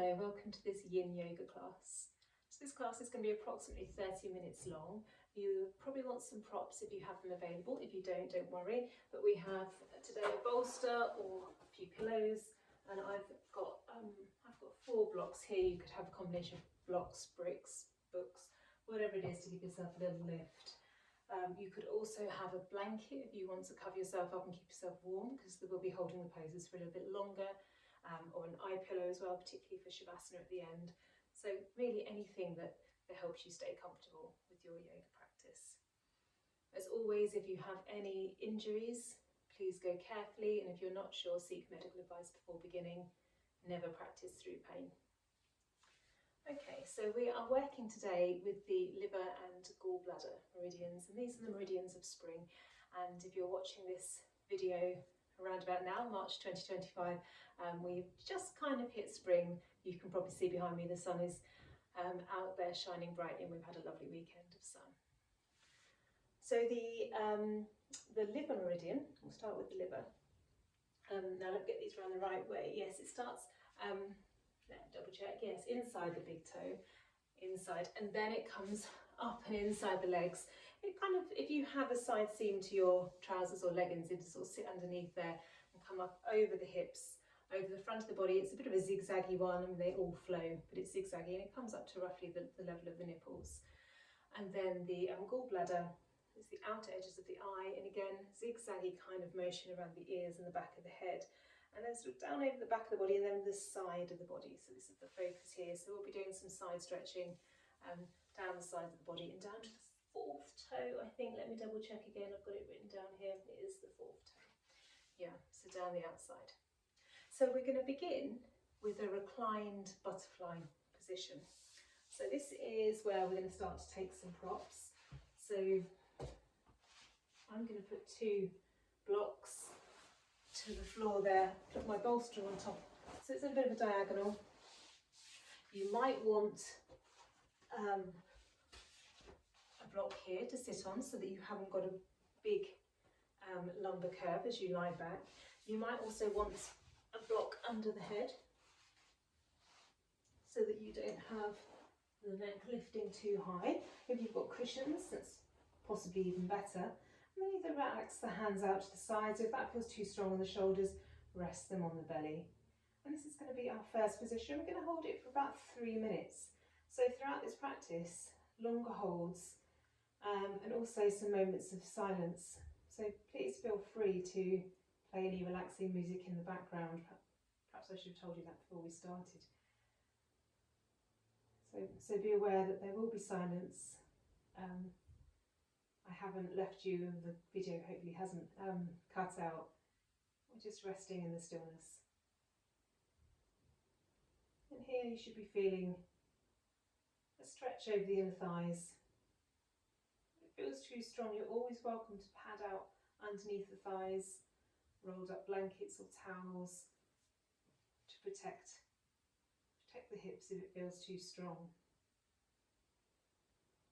Hello, welcome to this yin yoga class. So this class is going to be approximately 30 minutes long. You probably want some props if you have them available. If you don't worry. But we have today a bolster or a few pillows, and I've got 4 blocks here. You could have a combination of blocks, bricks, books, whatever it is to give yourself a little lift. You could also have a blanket if you want to cover yourself up and keep yourself warm, because we'll be holding the poses for a little bit longer. Or an eye pillow as well, particularly for Shavasana at the end. So really anything that helps you stay comfortable with your yoga practice. As always, if you have any injuries, please go carefully, and if you're not sure, seek medical advice before beginning. Never practice through pain. Okay, so we are working today with the liver and gall bladder meridians, and these are the meridians of spring. And if you're watching this video around about now, March 2025, we've just kind of hit spring. You can probably see behind me the sun is out there shining brightly, and we've had a lovely weekend of sun. So the liver meridian, we'll start with the liver. Now let's get these around the right way. Yes, it starts, double check, yes, inside the big toe, inside, and then it comes up and inside the legs. It kind of, if you have a side seam to your trousers or leggings, it'll sort of sit underneath there and come up over the hips, over the front of the body. It's a bit of a zigzaggy one. I mean, they all flow, but it's zigzaggy, and it comes up to roughly the level of the nipples. And then the gall bladder is the outer edges of the eye, and again, zigzaggy kind of motion around the ears and the back of the head. And then sort of down over the back of the body, and then the side of the body. So this is the focus here. So we'll be doing some side stretching down the sides of the body and down to the 4th toe, I think. Let me double check again. I've got it written down here. It is the 4th toe. Yeah, so down the outside. So we're going to begin with a reclined butterfly position. So this is where we're going to start to take some props. So I'm going to put 2 blocks to the floor there, put my bolster on top. So it's a bit of a diagonal. You might want a block here to sit on so that you haven't got a big lumbar curve as you lie back. You might also want a block under the head so that you don't have the neck lifting too high. If you've got cushions, that's possibly even better. And then either relax the hands out to the sides. If that feels too strong on the shoulders, rest them on the belly. And this is going to be our first position. We're going to hold it for about 3 minutes. So throughout this practice, longer holds and also some moments of silence. So please feel free to play any relaxing music in the background. Perhaps I should have told you that before we started. So be aware that there will be silence. I haven't left you, and the video hopefully hasn't cut out. We're just resting in the stillness. And here you should be feeling a stretch over the inner thighs. If it feels too strong, you're always welcome to pad out underneath the thighs, rolled up blankets or towels to protect the hips if it feels too strong.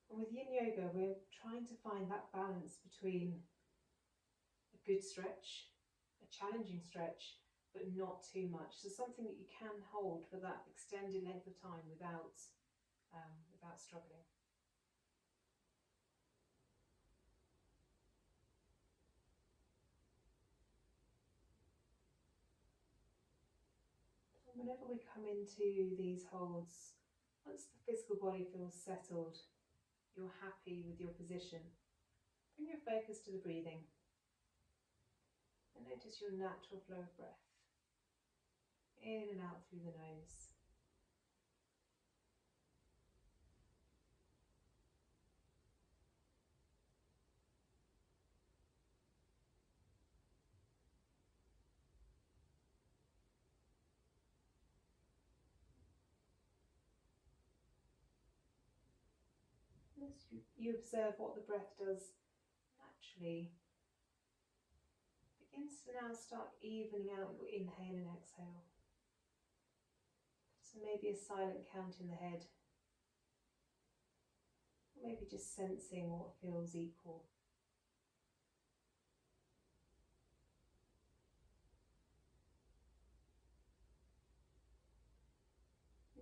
And with yin yoga, we're trying to find that balance between a good stretch, a challenging stretch, but not too much. So something that you can hold for that extended length of time without struggling. And whenever we come into these holds, once the physical body feels settled, you're happy with your position, bring your focus to the breathing and notice your natural flow of breath in and out through the nose. As you observe what the breath does naturally, begins to now start evening out your inhale and exhale. So maybe a silent count in the head, or maybe just sensing what feels equal.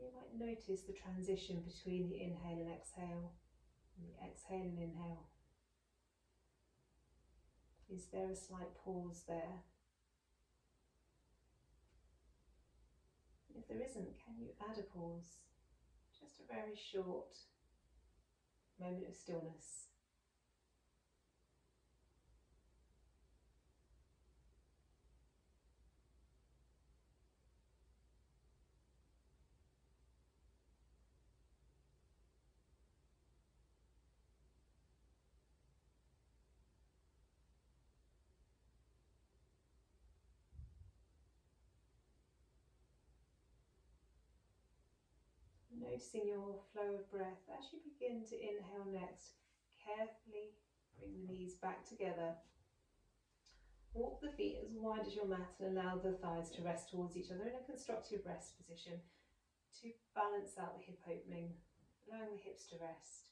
You might notice the transition between the inhale and exhale, and the exhale and inhale. Is there a slight pause there? If there isn't, can you add a pause? Just a very short moment of stillness. Noticing your flow of breath as you begin to inhale next. Carefully bring the knees back together. Walk the feet as wide as your mat and allow the thighs to rest towards each other in a constructive rest position to balance out the hip opening, allowing the hips to rest.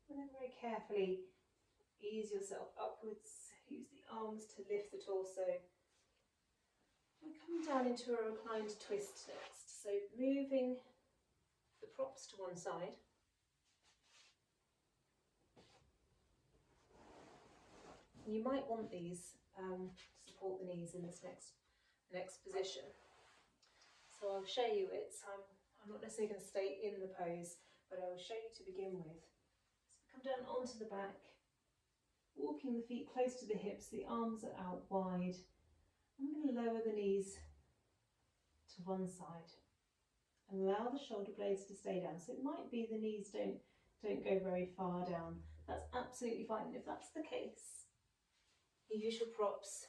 And then very carefully ease yourself upwards. Use the arms to lift the torso. We're coming down into a reclined twist next. So moving the props to one side. You might want these to support the knees in this next position. So I'll show you it. I'm not necessarily going to stay in the pose, but I will show you to begin with. So come down onto the back. Walking the feet close to the hips, the arms are out wide. I'm going to lower the knees to one side and allow the shoulder blades to stay down. So it might be the knees don't go very far down. That's absolutely fine. If that's the case, use your props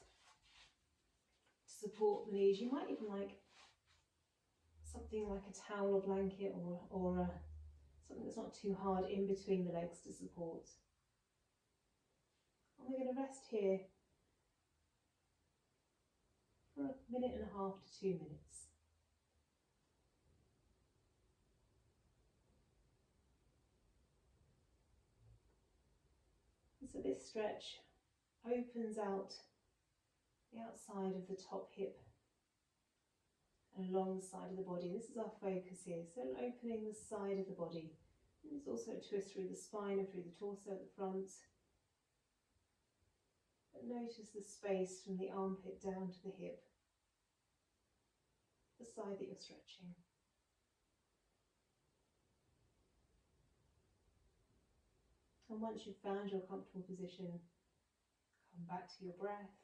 to support the knees. You might even like something like a towel or blanket or something that's not too hard in between the legs to support. And we're going to rest here for 1.5 to 2 minutes. And so this stretch opens out the outside of the top hip and along the side of the body. This is our focus here. So opening the side of the body. And there's also a twist through the spine and through the torso at the front. But notice the space from the armpit down to the hip, the side that you're stretching. And once you've found your comfortable position, come back to your breath,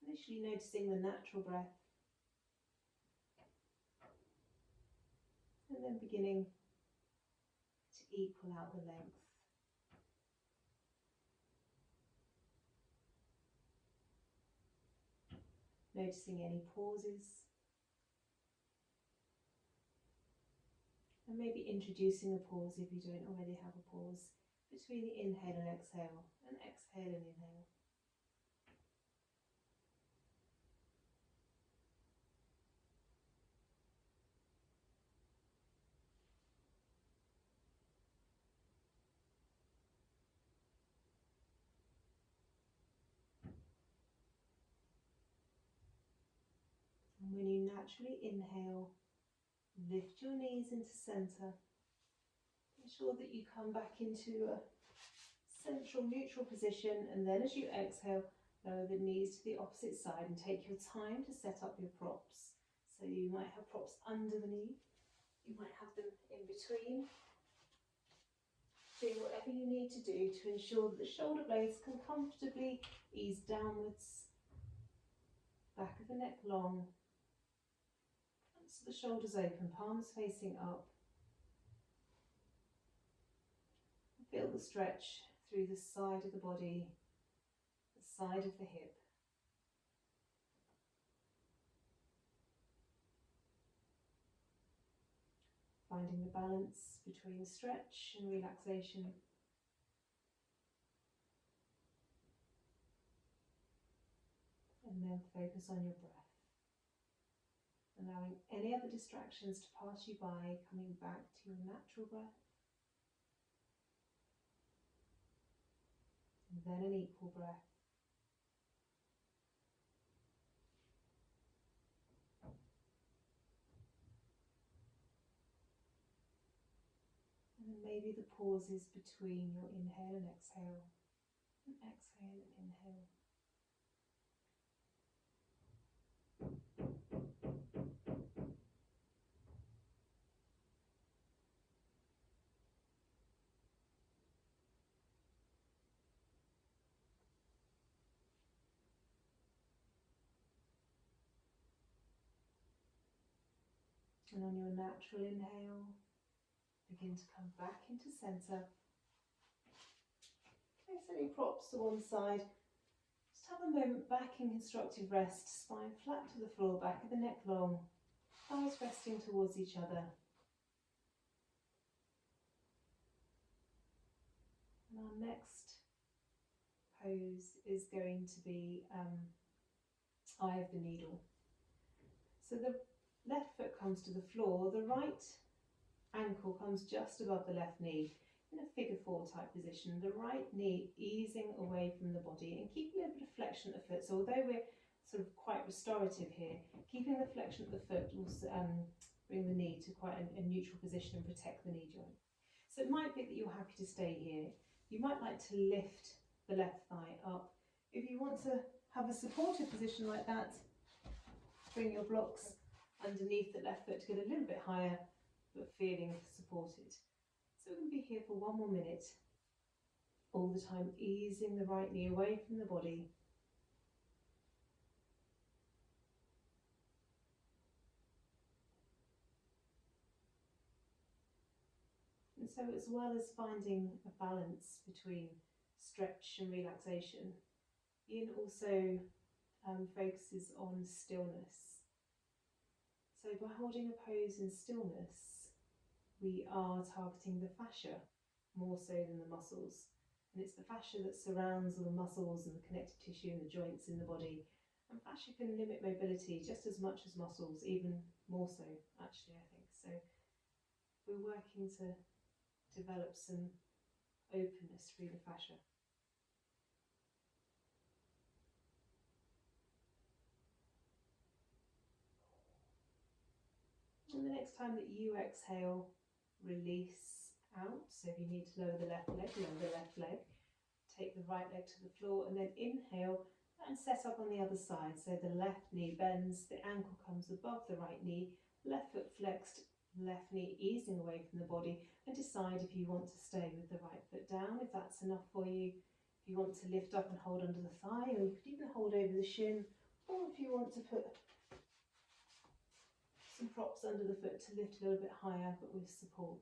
initially noticing the natural breath, and then beginning to equal out the length. Noticing any pauses, and maybe introducing a pause if you don't already have a pause between the inhale and exhale and inhale. And when you naturally inhale, lift your knees into centre. Ensure that you come back into a central neutral position, and then as you exhale, lower the knees to the opposite side and take your time to set up your props. So you might have props under the knee, you might have them in between. Do whatever you need to do to ensure that the shoulder blades can comfortably ease downwards, back of the neck long, fronts of the shoulders open, palms facing up. Feel the stretch through the side of the body, the side of the hip. Finding the balance between stretch and relaxation. And then focus on your breath. Allowing any other distractions to pass you by, coming back to your natural breath. And then an equal breath. maybe the pauses between your inhale and exhale, and exhale and inhale. And on your natural inhale, begin to come back into centre. Place any props to one side. Just have a moment back in constructive rest, spine flat to the floor, back of the neck long, thighs resting towards each other. And our next pose is going to be eye of the needle. So the left foot comes to the floor, the right ankle comes just above the left knee in a figure 4 type position, the right knee easing away from the body and keep a little bit of flexion at the foot. So although we're sort of quite restorative here, keeping the flexion at the foot will bring the knee to quite a neutral position and protect the knee joint. So it might be that you're happy to stay here. You might like to lift the left thigh up. If you want to have a supportive position like that, bring your blocks underneath the left foot to get a little bit higher, but feeling supported. So we're going to be here for 1 more minute, all the time easing the right knee away from the body. And so as well as finding a balance between stretch and relaxation, Ian also focuses on stillness. So by holding a pose in stillness, we are targeting the fascia more so than the muscles. And it's the fascia that surrounds all the muscles and the connective tissue and the joints in the body. And fascia can limit mobility just as much as muscles, even more so actually, I think. So we're working to develop some openness through the fascia. And the next time that you exhale, release out. So if you need to lower the left leg, lower the left leg. Take the right leg to the floor and then inhale and set up on the other side. So the left knee bends, the ankle comes above the right knee, left foot flexed, left knee easing away from the body, and decide if you want to stay with the right foot down, if that's enough for you. If you want to lift up and hold under the thigh, or you could even hold over the shin, or if you want to put some props under the foot to lift a little bit higher but with support.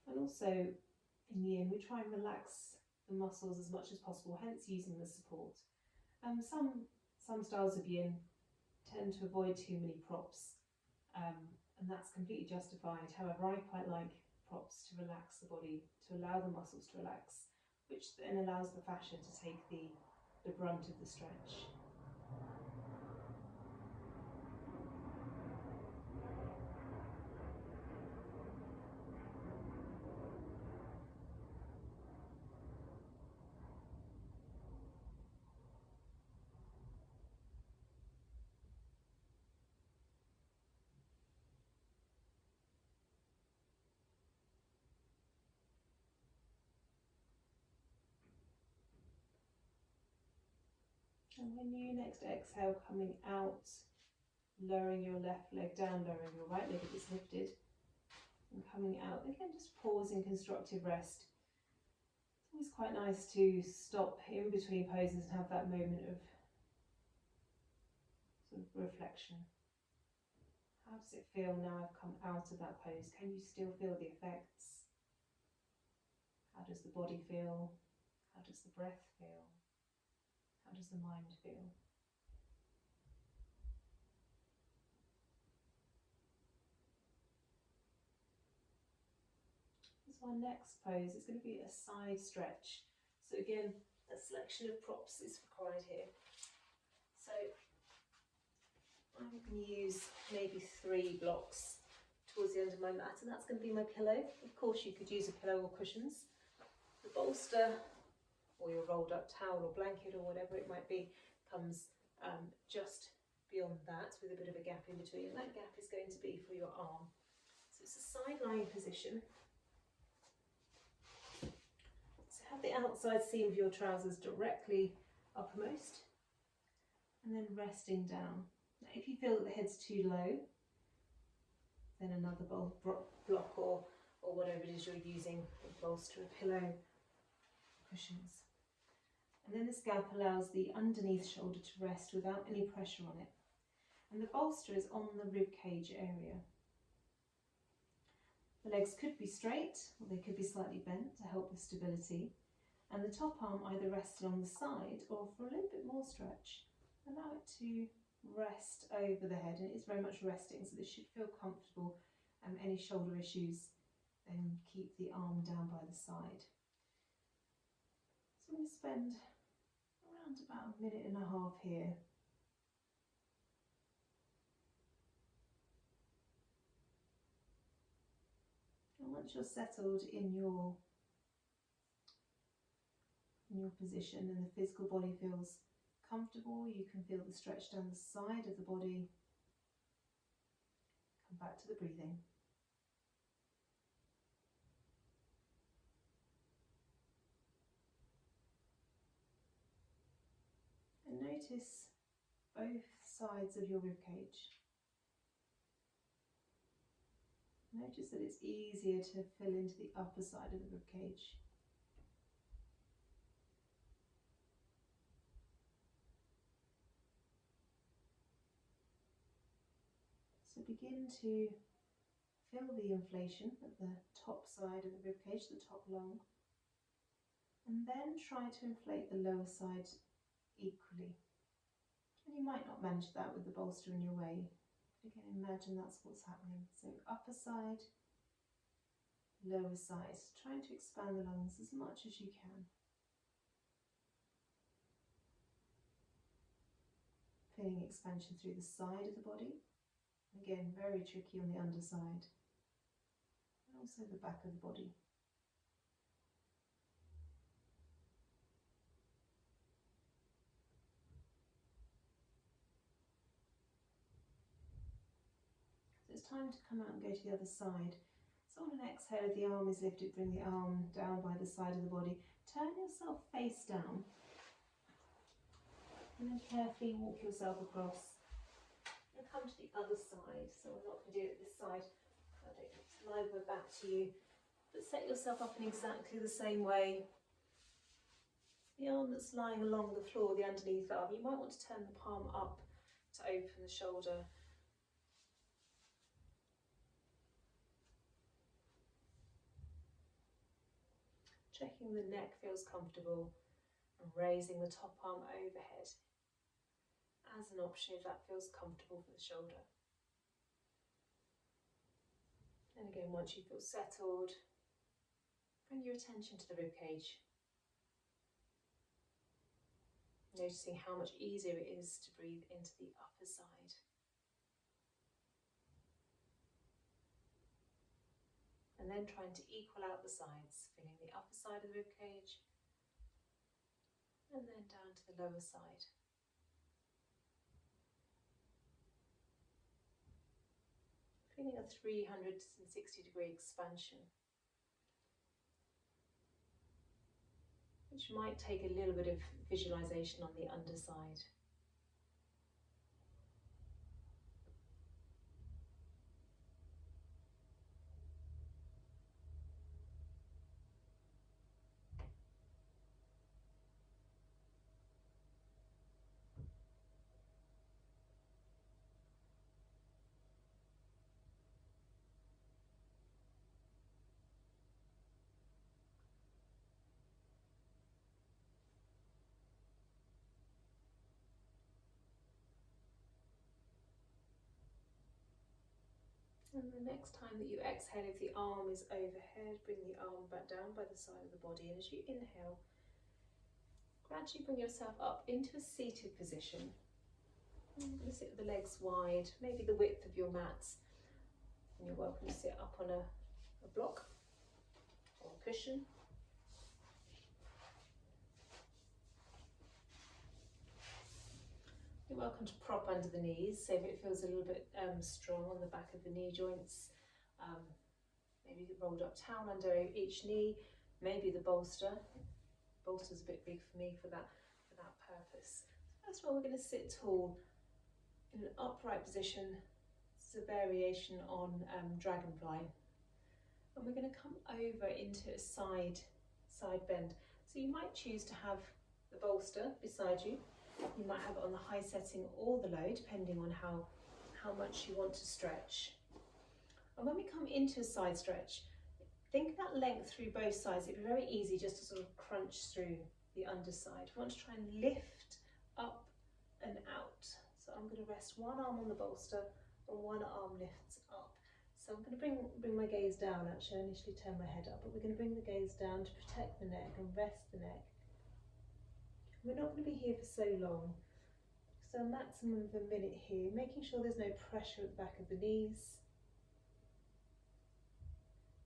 And also in the end we try and relax the muscles as much as possible, hence using the support. Some styles of yin tend to avoid too many props, and that's completely justified. However, I quite like props to relax the body, to allow the muscles to relax, which then allows the fascia to take the brunt of the stretch. And when you next exhale, coming out, lowering your left leg down, lowering your right leg if it's lifted, and coming out, again just pause in constructive rest. It's always quite nice to stop in between poses and have that moment of sort of reflection. How does it feel now I've come out of that pose? Can you still feel the effects? How does the body feel? How does the breath feel? How does the mind feel? So our next pose is going to be a side stretch. So again, a selection of props is required here. So I'm going to use maybe 3 blocks towards the end of my mat, and that's going to be my pillow. Of course you could use a pillow or cushions. The bolster or your rolled up towel or blanket or whatever it might be comes just beyond that with a bit of a gap in between, and that gap is going to be for your arm. So it's a side lying position. So have the outside seam of your trousers directly uppermost, and then resting down. Now, if you feel that the head's too low, then another block or whatever it is you're using, a bolster, a pillow, cushions. And then this gap allows the underneath shoulder to rest without any pressure on it. And the bolster is on the rib cage area. The legs could be straight or they could be slightly bent to help with stability. And the top arm either rested on the side or for a little bit more stretch. Allow it to rest over the head, and it is very much resting, so this should feel comfortable. Any shoulder issues, then keep the arm down by the side. So I'm going to spend around about a minute and a half here. And once you're settled in your position and the physical body feels comfortable, you can feel the stretch down the side of the body. Come back to the breathing. And notice both sides of your ribcage. Notice that it's easier to fill into the upper side of the ribcage. So begin to feel the inflation at the top side of the ribcage, the top lung, and then try to inflate the lower side equally. And you might not manage that with the bolster in your way. But again, imagine that's what's happening. So upper side, lower side, trying to expand the lungs as much as you can. Feeling expansion through the side of the body. Again, very tricky on the underside, and also the back of the body. So it's time to come out and go to the other side. So on an exhale, if the arm is lifted, bring the arm down by the side of the body. Turn yourself face down, and then carefully walk yourself across. And come to the other side. So we're not going to do it this side. It's over back to you. But set yourself up in exactly the same way. The arm that's lying along the floor, the underneath arm, you might want to turn the palm up to open the shoulder. Checking the neck feels comfortable and raising the top arm overhead. As an option if that feels comfortable for the shoulder. And again, once you feel settled, bring your attention to the ribcage. Noticing how much easier it is to breathe into the upper side. And then trying to equal out the sides, feeling the upper side of the ribcage and then down to the lower side. Feeling a 360-degree expansion, which might take a little bit of visualization on the underside. And the next time that you exhale, if the arm is overhead, bring the arm back down by the side of the body. And as you inhale, gradually bring yourself up into a seated position. And you're going to sit with the legs wide, maybe the width of your mats. And you're welcome to sit up on a block or a cushion. You're welcome to prop under the knees, so if it feels a little bit strong on the back of the knee joints, maybe the rolled up towel under each knee, maybe the bolster. Bolster's a bit big for me for that purpose. First of all, we're going to sit tall in an upright position. It's a variation on dragonfly. And we're going to come over into a side bend. So you might choose to have the bolster beside you. You might have it on the high setting or the low, depending on how much you want to stretch. And when we come into a side stretch, think about length through both sides. It'd be very easy just to sort of crunch through the underside. We want to try and lift up and out. So I'm going to rest one arm on the bolster and one arm lifts up. So I'm going to bring my gaze down. Actually, I initially turn my head up, but we're going to bring the gaze down to protect the neck and rest the neck. We're not going to be here for so long, so a maximum of a minute here, making sure there's no pressure at the back of the knees,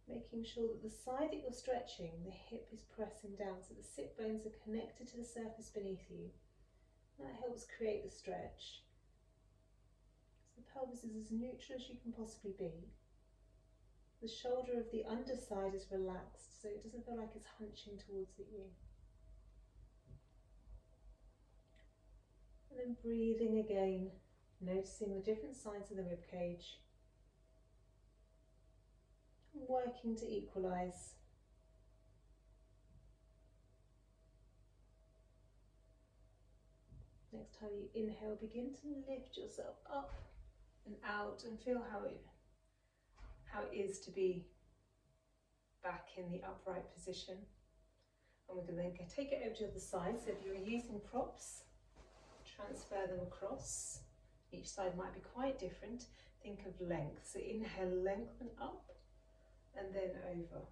making sure that the side that you're stretching, the hip is pressing down so the sit bones are connected to the surface beneath you. That helps create the stretch. So the pelvis is as neutral as you can possibly be. The shoulder of the underside is relaxed, so it doesn't feel like it's hunching towards the ear. And then breathing again, noticing the different sides of the rib cage. And working to equalise. Next time you inhale, begin to lift yourself up and out and feel how it is to be back in the upright position. And we're going to then take it over to the other side. So if you're using props, transfer them across. Each side might be quite different. Think of length. So inhale, lengthen up and then over.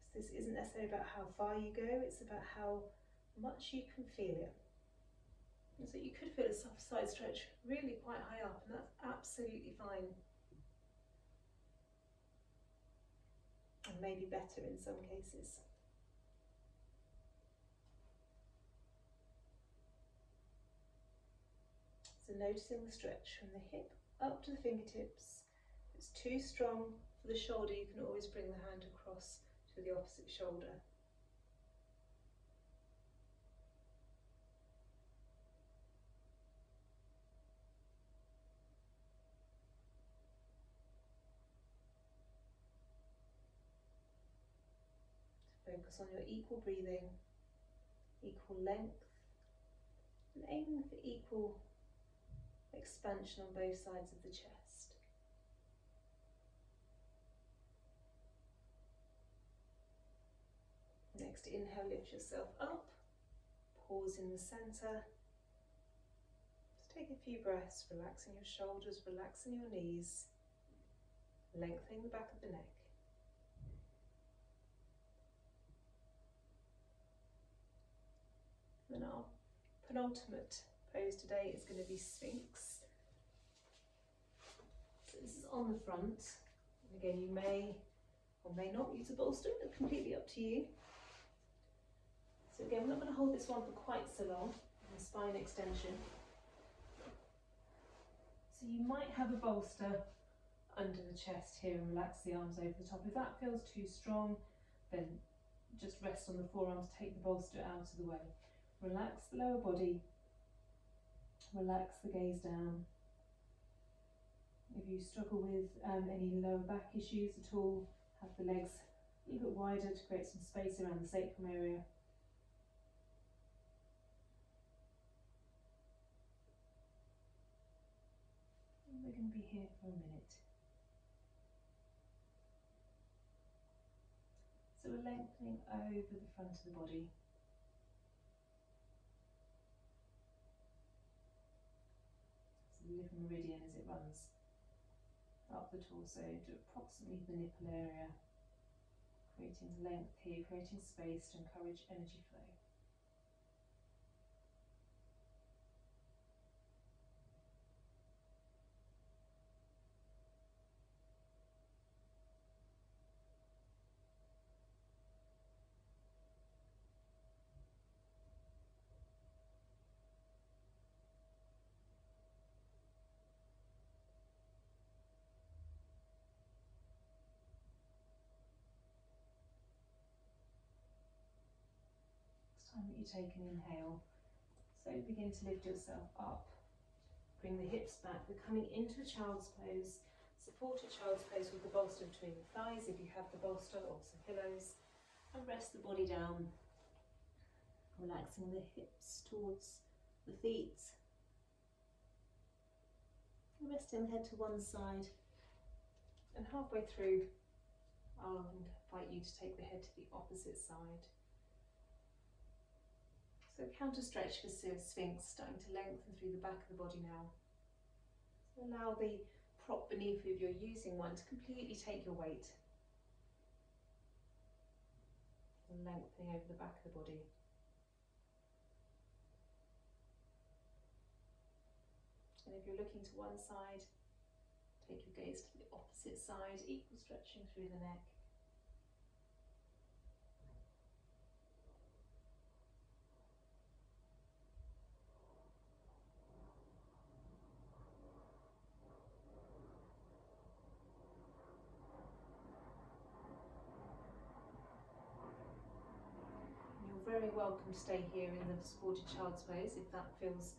So this isn't necessarily about how far you go, it's about how much you can feel it. And so you could feel a soft side stretch really quite high up, and that's absolutely fine. And maybe better in some cases. So noticing the stretch from the hip up to the fingertips. If it's too strong for the shoulder, you can always bring the hand across to the opposite shoulder. Focus on your equal breathing, equal length, and aiming for equal expansion on both sides of the chest. Next, inhale, lift yourself up, pause in the centre. Just take a few breaths, relaxing your shoulders, relaxing your knees, lengthening the back of the neck. And our penultimate pose today is going to be Sphinx. So this is on the front. And again, you may or may not use a bolster, it's completely up to you. So again, we're not going to hold this one for quite so long in the spine extension. So you might have a bolster under the chest here and relax the arms over the top. If that feels too strong, then just rest on the forearms, take the bolster out of the way. Relax the lower body, relax the gaze down. If you struggle with any lower back issues at all, have the legs a little bit wider to create some space around the sacrum area. And we're going to be here for a minute. So we're lengthening over the front of the body. The little meridian as it runs up the torso to approximately the nipple area, creating length here, creating space to encourage energy flow. you take an inhale. So begin to lift yourself up. Bring the hips back. We're coming into a child's pose. Support a child's pose with the bolster between the thighs if you have the bolster or some pillows. And rest the body down. Relaxing the hips towards the feet. Resting the head to one side. And halfway through, I'll invite you to take the head to the opposite side. So counter stretch for Sphinx, starting to lengthen through the back of the body now. So allow the prop beneath you if you're using one to completely take your weight. And lengthening over the back of the body. And if you're looking to one side, take your gaze to the opposite side, equal stretching through the neck. You're very welcome to stay here in the supported child's pose if that feels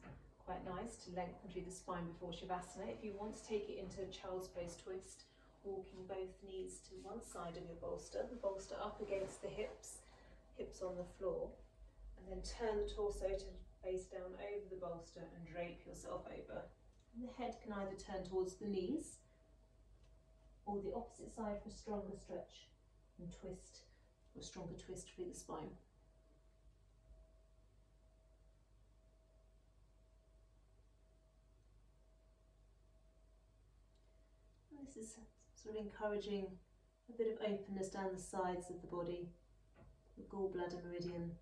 quite nice to lengthen through the spine before Shavasana. If you want to take it into child's pose twist, walking both knees to one side of your bolster, the bolster up against the hips, hips on the floor, and then turn the torso to face down over the bolster and drape yourself over. And the head can either turn towards the knees or the opposite side for a stronger stretch and twist, or a stronger twist through the spine. This is sort of encouraging a bit of openness down the sides of the body, the Gall Bladder Meridian.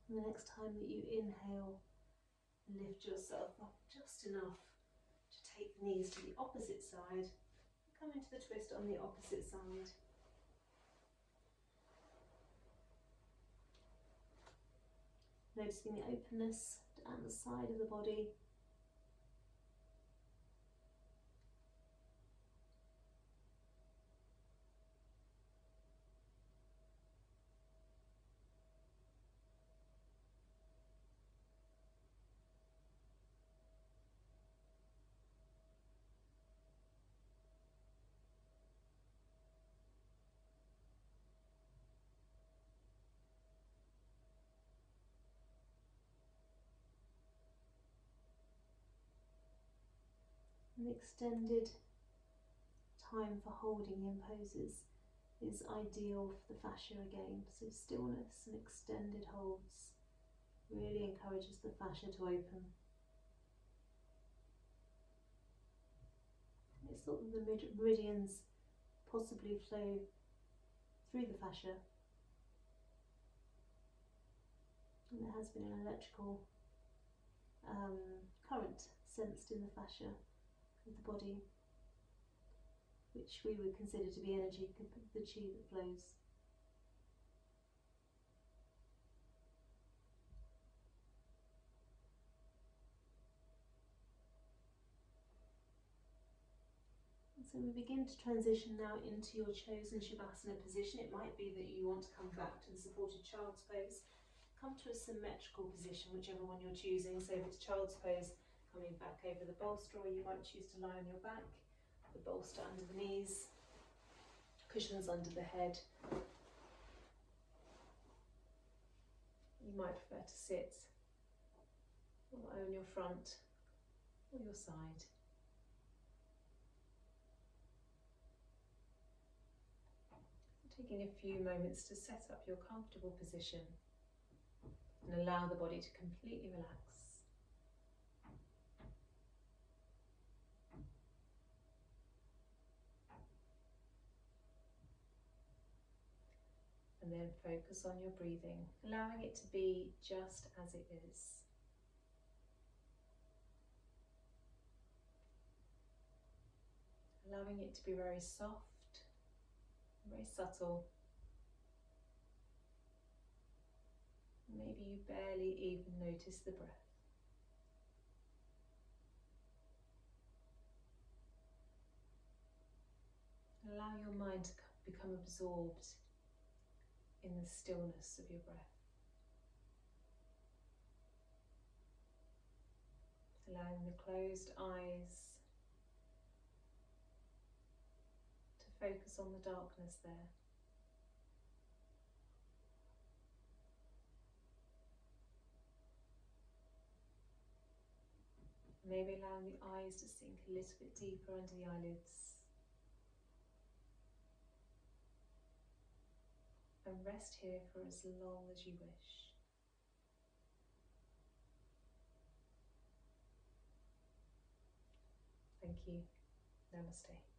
And the next time that you inhale, lift yourself up just enough to take the knees to the opposite side. Come into the twist on the opposite side. Noticing the openness down the side of the body. An extended time for holding in poses is ideal for the fascia again. So stillness and extended holds really encourages the fascia to open. It's thought that the meridians possibly flow through the fascia, and there has been an electrical current sensed in the fascia of the body, which we would consider to be energy, the chi that flows. And so we begin to transition now into your chosen Shavasana position. It might be that you want to come back to the supported child's pose. Come to a symmetrical position, whichever one you're choosing. So if it's child's pose, coming back over the bolster, or you might choose to lie on your back, the bolster under the knees, cushions under the head. You might prefer to sit or on your front or your side. Taking a few moments to set up your comfortable position and allow the body to completely relax. and then focus on your breathing, allowing it to be just as it is. Allowing it to be very soft, very subtle. Maybe you barely even notice the breath. Allow your mind to become absorbed in the stillness of your breath. Allowing the closed eyes to focus on the darkness there. Maybe allowing the eyes to sink a little bit deeper under the eyelids. And rest here for as long as you wish. Thank you. Namaste.